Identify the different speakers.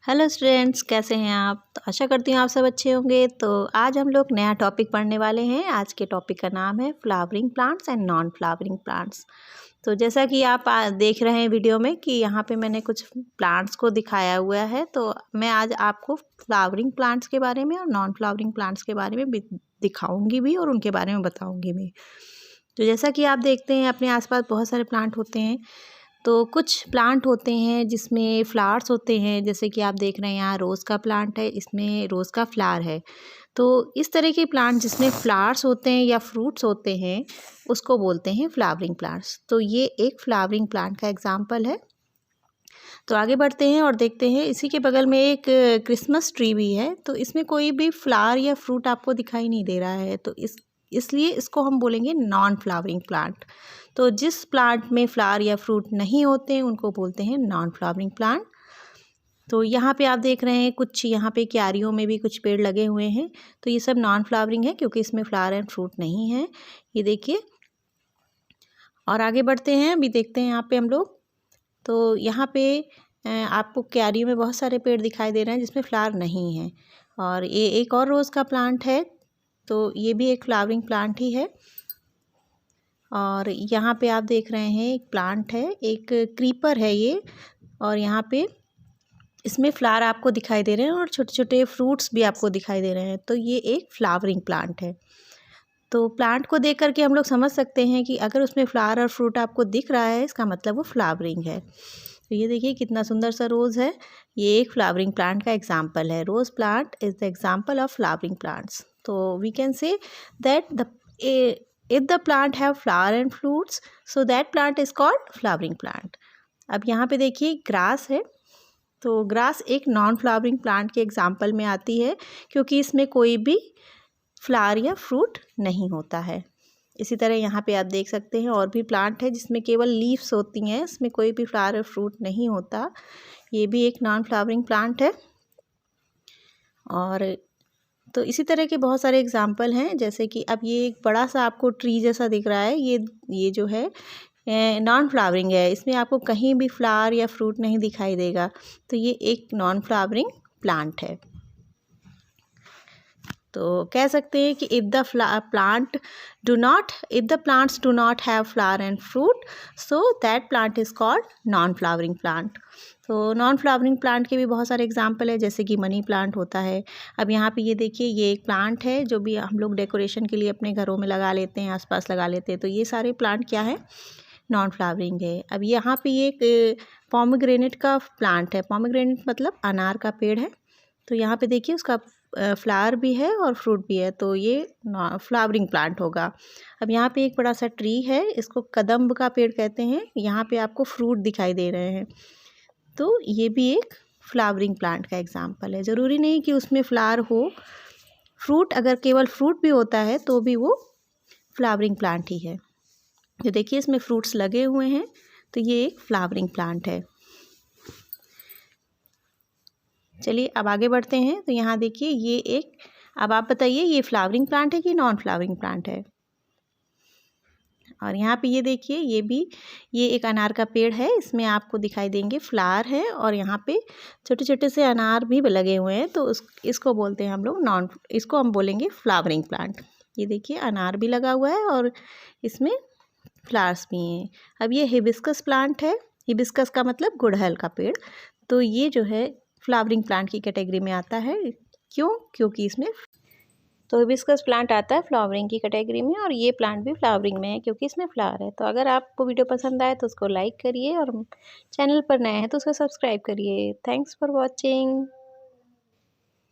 Speaker 1: Hello students, कैसे हैं आप। तो आशा करती हूँ आप सब अच्छे होंगे। तो आज हम लोग नया टॉपिक पढ़ने वाले हैं। आज के टॉपिक का नाम है flowering plants and non flowering plants. तो जैसा कि आप देख रहे हैं वीडियो में कि यहाँ पे मैंने कुछ प्लांट्स को दिखाया हुआ है। तो मैं आज आपको फ्लावरिंग प्लांट्स के बारे में और नॉन फ्लावरिंग प्लांट्स के बारे में दिखाऊंगी भी और उनके बारे में बताऊंगी भी। तो जैसा कि आप देखते हैं अपने आसपास बहुत सारे प्लांट होते हैं। तो कुछ प्लांट होते हैं जिसमें फ्लावर्स होते हैं, जैसे कि आप देख रहे हैं यहाँ रोज़ का प्लांट है, इसमें रोज़ का फ्लावर है। तो इस तरह के प्लांट जिसमें फ्लावर्स होते हैं या फ्रूट्स होते हैं उसको बोलते हैं फ्लावरिंग प्लांट्स। तो ये एक फ्लावरिंग प्लांट का एग्जाम्पल है। तो आगे बढ़ते हैं और देखते हैं, इसी के बगल में एक क्रिसमस ट्री भी है। तो इसमें कोई भी फ्लावर या फ्रूट आपको दिखाई नहीं दे रहा है, तो इसलिए इसको हम बोलेंगे नॉन फ्लावरिंग प्लांट। तो जिस प्लांट में फ्लावर या फ्रूट नहीं होते हैं उनको बोलते हैं नॉन फ्लावरिंग प्लांट। तो यहाँ पे आप देख रहे हैं कुछ यहाँ पे क्यारियों में भी कुछ पेड़ लगे हुए हैं। तो ये सब नॉन फ्लावरिंग है क्योंकि इसमें फ्लावर एंड फ्रूट नहीं है। ये देखिए, और आगे बढ़ते हैं, अभी देखते हैं यहाँ पे हम लोग। तो यहाँ पे आपको क्यारियों में बहुत सारे पेड़ दिखाई दे रहे हैं जिसमें फ्लावर नहीं है। और ये एक और रोज़ का प्लांट है, तो ये भी एक फ्लावरिंग प्लांट ही है। और यहाँ पे आप देख रहे हैं एक प्लांट है, एक क्रीपर है ये, और यहाँ पे इसमें फ्लावर आपको दिखाई दे रहे हैं और छोटे छोटे फ्रूट्स भी आपको दिखाई दे रहे हैं। तो ये एक फ्लावरिंग प्लांट है। तो प्लांट को देख करके हम लोग समझ सकते हैं कि अगर उसमें फ्लावर और फ्रूट आपको दिख रहा है, इसका मतलब वो फ्लावरिंग है। तो ये देखिए कितना सुंदर सा रोज़ है। ये एक फ्लावरिंग प्लांट का एग्जाम्पल है। Rose plant is the example of flowering plants. तो we can say that if the plant have flower and fruits, so that plant is called flowering plant. अब यहाँ पे देखिए ग्रास है। तो ग्रास एक नॉन फ्लावरिंग प्लांट के example में आती है क्योंकि इसमें कोई भी फ्लावर या फ्रूट नहीं होता है। इसी तरह यहाँ पे आप देख सकते हैं और भी प्लांट है जिसमें केवल लीव्स होती हैं, इसमें कोई भी फ्लावर और फ्रूट नहीं होता। ये भी एक नॉन फ्लावरिंग प्लांट है। और तो इसी तरह के बहुत सारे एग्जाम्पल हैं, जैसे कि अब ये एक बड़ा सा आपको ट्री जैसा दिख रहा है। ये जो है नॉन फ्लावरिंग है, इसमें आपको कहीं भी फ्लावर या फ्रूट नहीं दिखाई देगा। तो ये एक नॉन फ्लावरिंग प्लांट है। तो कह सकते हैं कि if the plants do not have flower and fruit, so that plant is called non flowering plant. तो नॉन फ्लावरिंग प्लांट के भी बहुत सारे एग्जाम्पल है, जैसे कि मनी प्लांट होता है। अब यहाँ पे ये देखिए, ये एक प्लांट है जो भी हम लोग डेकोरेशन के लिए अपने घरों में लगा लेते हैं, आसपास लगा लेते हैं। तो ये सारे प्लांट क्या है, नॉन फ्लावरिंग है। अब यहाँ पे ये एक पोमेग्रेनेट का प्लांट है। पोमेग्रेनेट मतलब अनार का पेड़ है। तो यहाँ पे देखिए उसका फ्लावर भी है और फ्रूट भी है, तो ये फ्लावरिंग प्लांट होगा। अब यहाँ पे एक बड़ा सा ट्री है, इसको कदम्ब का पेड़ कहते हैं। यहाँ पे आपको फ्रूट दिखाई दे रहे हैं, तो ये भी एक फ्लावरिंग प्लांट का एग्जाम्पल है। ज़रूरी नहीं कि उसमें फ्लावर हो, फ्रूट अगर केवल फ्रूट भी होता है तो भी वो फ्लावरिंग प्लांट ही है। तो देखिए इसमें फ्रूट्स लगे हुए हैं, तो ये एक फ्लावरिंग प्लांट है। चलिए अब आगे बढ़ते हैं। तो यहाँ देखिए ये एक, अब आप बताइए ये फ्लावरिंग प्लांट है कि नॉन फ्लावरिंग प्लांट है। और यहाँ पे ये देखिए, ये एक अनार का पेड़ है, इसमें आपको दिखाई देंगे फ्लावर है और यहाँ पे छोटे छोटे से अनार भी लगे हुए हैं। तो इसको बोलते हैं हम लोग इसको हम बोलेंगे फ्लावरिंग प्लांट। ये देखिए अनार भी लगा हुआ है और इसमें फ्लावर्स भी हैं। अब ये हिबिस्कस प्लांट है। हिबिस्कस का मतलब गुड़हल का पेड़। तो ये जो है फ्लावरिंग प्लांट की कैटेगरी में आता है। क्योंकि इसमें तो हिबिस्कस प्लांट आता है फ्लावरिंग की कैटेगरी में, और ये प्लांट भी फ्लावरिंग में है क्योंकि इसमें फ्लावर है। तो अगर आपको वीडियो पसंद आए तो उसको लाइक करिए और चैनल पर नए हैं तो उसको सब्सक्राइब करिए। Thanks for watching.